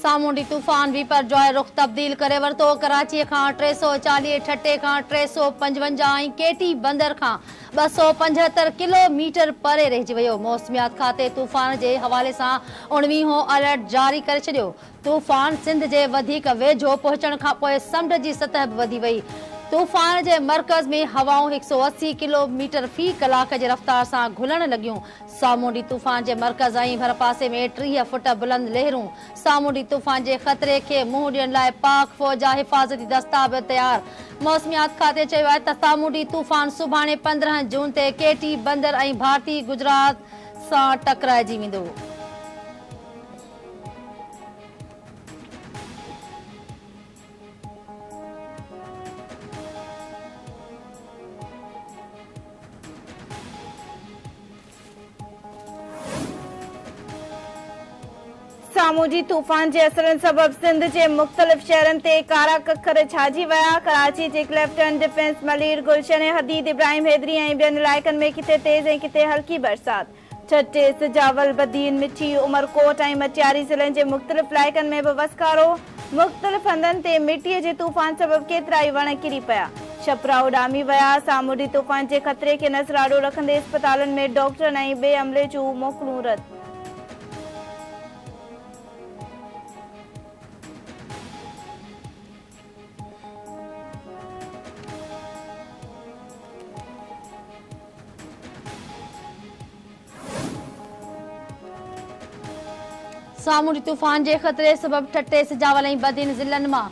सामूंडी तूफ़ान बिपरजॉय रुख़ तब्दील करे वरितो। कराची खां 340, ठटे खां 355 ऐं केटी बंदर खां 275 किलोमीटर परे रहिजी वियो। मौसमियात खाते तूफ़ान जे हवाले सां 19हों अलर्ट जारी करे छॾियो। तूफ़ान सिंध जे वधीक वेझो पहुचण खां पोइ समुंड जी सतह बि वधी वई। तूफ़ान जे मर्कज़ में हवाऊं 180 किलोमीटर फ़ी कलाक जे रफ़्तार सां घुलण लॻियूं। सामूंडी तूफ़ान जे मर्कज़ ऐं भरपासे में 30 फुट बुलंद लहरूं। सामूंडी तूफ़ान जे ख़तरे खे मुंहुं ॾियण लाइ पाक फ़ौज जा हिफ़ाज़ती दस्ता बि तयारु। मौसमियात खाते चयो आहे त सामूंडी तूफ़ान सुभाणे 15 जून ते केटी बंदर ऐं भारतीय गुजरात सां टकराइजी वेंदो। सामूंडी तूफ़ान जे असरनि सबबि सिंध जे मुख़्तलिफ़ शहरनि ते कारा कखर छाइजी विया। कराची जे लेफ्टिनेंट डिफेंस मलीर गुलशन हदीद इब्राहिम हैदरी ऐं ॿियनि इलाइक़नि में किथे तेज़ ऐं किथे हल्की बरसात। छटे सिजावल बदीन मिठी उमरकोट ऐं मटियारी ज़िलनि जे मुख़्तलिफ़ इलाइक़नि में बि वसकारो। मुख़्तलिफ़ हंधनि ते मिटीअ जे तूफ़ान सबबि केतिरा ई वण किरी पिया, छपरा उॾामी विया। सामूंडी तूफ़ान जे ख़तरे खे नज़र आॾो रखंदे इस्पतालनि में डॉक्टरनि ऐं ॿिए अमले जूं मोकलूं रद्द। सामूंडी तूफ़ान जे ख़तरे सबबि ठटे सिजावल ऐं बदीन ज़िलनि मां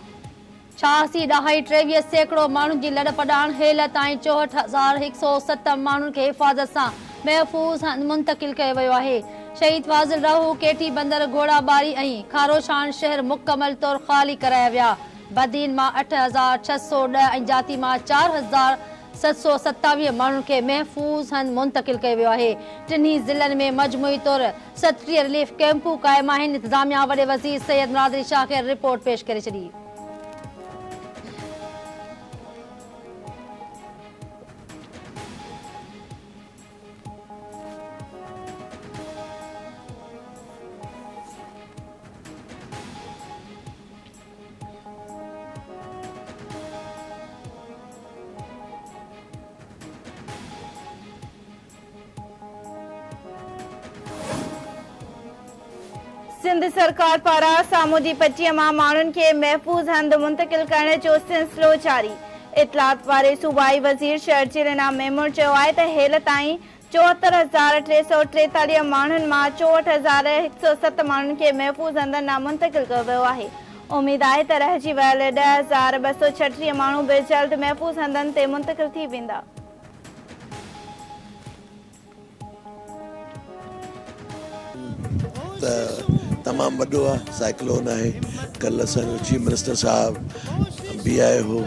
86.23 सैकड़ो माण्हुनि जी लॾ पॾाण हेलत ऐं 64,107 माण्हुनि खे हिफ़ाज़त सां महफ़ूज़ मुंतक़िल कयो वियो आहे। शहीद फाज़िल रहू, केटी बंदर, घोड़ाबारी ऐं खारोशान शहर मुकमल तौरु ख़ाली कराया विया। बदीन मां 8,610 ऐं जाती मां 4,727 माण्हुनि खे महफ़ूज़ हंधि मुंतक़िल कयो वियो आहे। टिन्ही ज़िलनि में मजमूई तौरु 37 रिलीफ कैंपूं क़ाइम आहिनि। इंतिज़ामिया वॾे वज़ीर सैयद मुरादरी शाह खे रिपोर्ट पेश करे छॾी। सिंध सरकार पारां सामूंडी पट्टीअ मां माण्हुनि खे महफ़ूज़ हंधि मुंतक़िल करण जो सिलसिलो जारी। इतलात वारे सूबाई वज़ीर शहर जिलेना मेमून चयो आहे त हेलत ऐं 74,343 माण्हुनि मां 64,107 माण्हुनि खे महफ़ूज़ हंधनि ॾांहुं मुंतक़िल कयो वियो आहे। उमेद आहे त रहिजी वियल 10,236 माण्हू बि जल्द महफ़ूज़ हंधनि ते मुंतक़िल थी वेंदा। तमामु वॾो आहे, साइक्लोन आहे। कल्ह असांजो चीफ मिनिस्टर साहब बि आयो हो,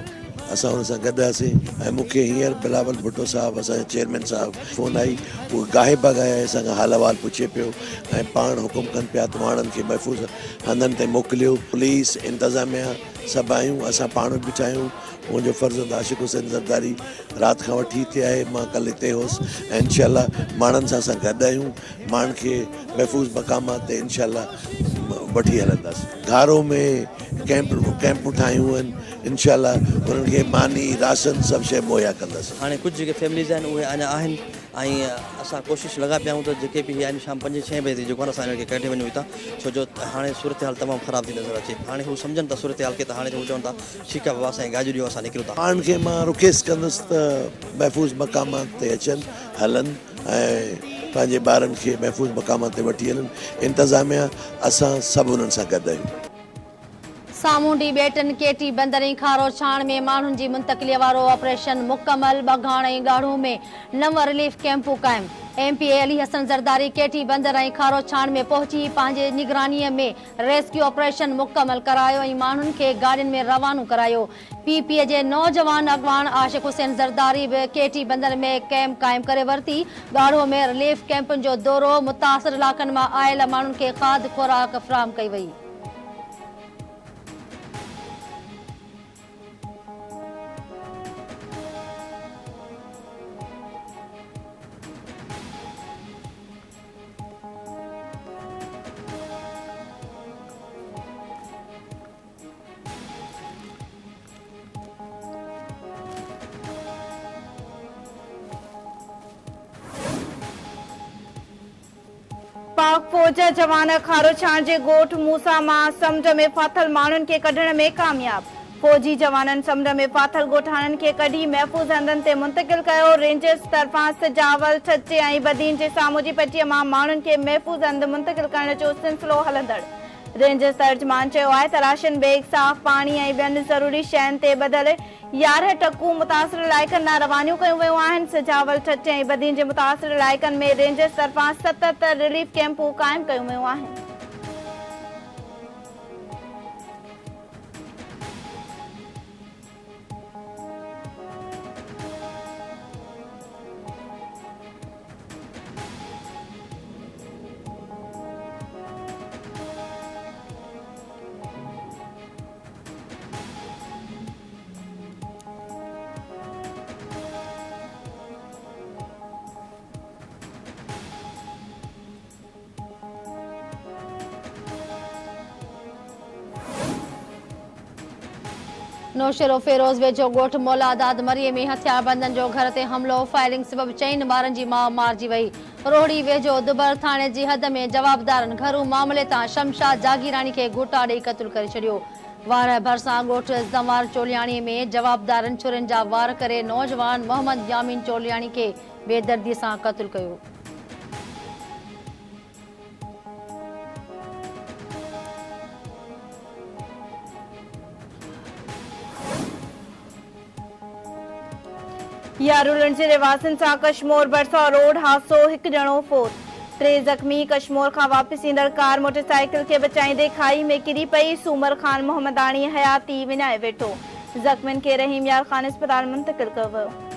असां हुन सां गॾु हुआसीं ऐं मूंखे हींअर बिलावल भुट्टो साहब असांजे चेयरमैन साहब फ़ोन आई, उहो गाहे बागाए असांखां हाल अहिवाल पुछे पियो ऐं पाण हुकुम कनि पिया त माण्हुनि खे महफ़ूज़ हंधनि ते मोकिलियो। पुलिस इंतिज़ामिया सभु आहियूं, असां पाण बि चाहियूं। मुंहिंजो फ़र्ज़ु आशिक़ हुसैन ज़रदारी राति खां वठी हिते आहे, मां कल्ह हिते हुउसि ऐं इनशाला माण्हुनि सां असां गॾु आहियूं। माण्हुनि खे महफ़ूज़ मक़ामात ते इनशाला वठी हलंदासीं। घारो में कैंपूं ठाहियूं आहिनि, इनशाला उन्हनि खे मानी राशन सभु शइ मुहैया कंदासीं। हाणे कुझु जेके फैमिलीज़ आहिनि उहे अञा आहिनि ऐं असां कोशिशि लॻा पिया आहियूं त जेके बि आहिनि शाम 5-6 बजे ताईं जेको आहे असां हिननि खे कढे वञूं हितां, छो जो हाणे सूरत हाल तमामु ख़राबु थी नज़र अचे। हाणे हू सम्झनि था सूरत हाल खे, त हाणे हू चवनि था ठीकु आहे बाबा असांजी गाॾियूं ॾियो असां निकिरूं था। पाण खे मां रिक्वेस्ट कंदुसि त महफ़ूज़ मक़ामात ते अचनि, हलनि ऐं पंहिंजे ॿारनि खे महफ़ूज़ मक़ामात ते वठी हलनि। इंतिज़ामिया असां सभु उन्हनि सां गॾु आहियूं। सामूंडी बेटन, केटी बंदर ऐं खारोछाण में माण्हुनि जी मुंतक़िलीअ वारो ऑपरेशन मुकमल। बघाण ऐं ॻाढ़ू में 9 रिलीफ कैंपूं क़ाइम। MP अली हसन ज़रदारी केटी बंदर ऐं खारोछाण में पहुची पंहिंजे निगरानीअ में रेस्क्यू ऑपरेशन मुकमल करायो ऐं माण्हुनि खे गाॾियुनि में रवानो करायो। PP जे नौजवान अॻवान आशिक़ हुसैन ज़रदारी बि केटी बंदर में कैंप क़ाइम करे वरिती। ॻाढ़ो में रिलीफ कैंपुनि जो दौरो, मुतासिर इलाक़नि मां आयल माण्हुनि खे खाद खुराक फ़राहम कई वई। फ़ौज जवान खारो छाण जे ॻोठ मूसा मां समुंड में फाथल माण्हुनि खे कढण में कामयाब। फ़ौजी जवाननि समुंड में फाथल ॻोठाणनि खे कढी महफ़ूज़ हंधनि ते मुंतक़िल कयो। रेंजर्स तरफ़ां सजावल छचे ऐं बदीन जे साम्हूं जी पटीअ मां माण्हुनि खे महफ़ूज़ हंधि मुंतक़िल करण जो सिलसिलो हलंदड़। रेंजर्स तर्जमान चयो आहे त राशन बैग, साफ़ पाणी ऐं ॿियनि ज़रूरी शयुनि ते ॿधल 11 ट्रकूं मुतासिर इलाइक़नि ॾांहुं रवानियूं कयूं वियूं आहिनि। सजावल छचे ऐं बदीन जे मुतासिर इलाइक़नि में रेंजर्स तरफ़ां 77 रिलीफ कैंपूं क़ाइमु कयूं वियूं आहिनि। नौशेरो फेरोज़ वेझो ॻोठ मौलादाद मरीअ में हथियारबंदनि जो घर ते हमिलो। फायरिंग सबबि 4 ॿारनि जी माउ मारिजी वई। रोहड़ी वेझो दुबर थाणे जी हद में जवाबदारनि घरू मामले तां शमशाद जागीरानी खे घुटा ॾेई क़तल करे छॾियो। वार भरिसां ॻोठ ज़मार चोलियाणीअ में जवाबदारनि छुरियुनि जा वार करे नौजवान मोहम्मद यामीन चोलियाणी खे बेदर्दी सां क़तल कयो। यारुलनि जे रिवासनि सां कश्मोर भरिसां रोड हादसो, 1 ॼणो फोत, 3 ज़ख़्मी। कश्मोर खां वापसि ईंदड़ कार मोटरसाइकिल खे बचाईंदे खाई में किरी पई। सूमर ख़ान मोहम्मदानी हयाती विञाए वेठो। ज़ख़्मियुनि खे रहीम यार ख़ान अस्पताल मुंतक़िल कयो वियो।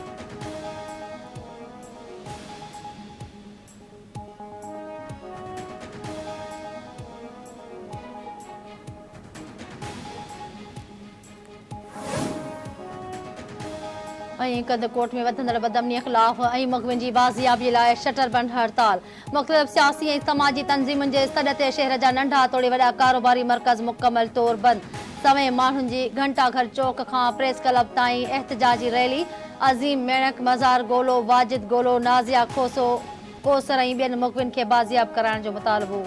कदकोट में वधंदड़ बदमनी ख़िलाफ़ ऐं मुक़विन जी बाज़ियाबी लाइ शटर बंद हड़ताल। मुख़्तलिफ़ सियासी ऐं समाजी तंज़ीमुनि जे सॾ ते शहर जा नंढा तोड़े वॾा कारोबारी मर्कज़ मुकमल तौर बंद। सवें माण्हुनि जी घंटा घर चौक खां प्रेस क्लब ताईं एहतजाजी रैली। अज़ीम मेणक, मज़ार गोलो, वाजिद गोलो, नाज़िया कोसर ऐं ॿियनि मुक़विन खे बाज़ियाब कराइण जो मुतालबो।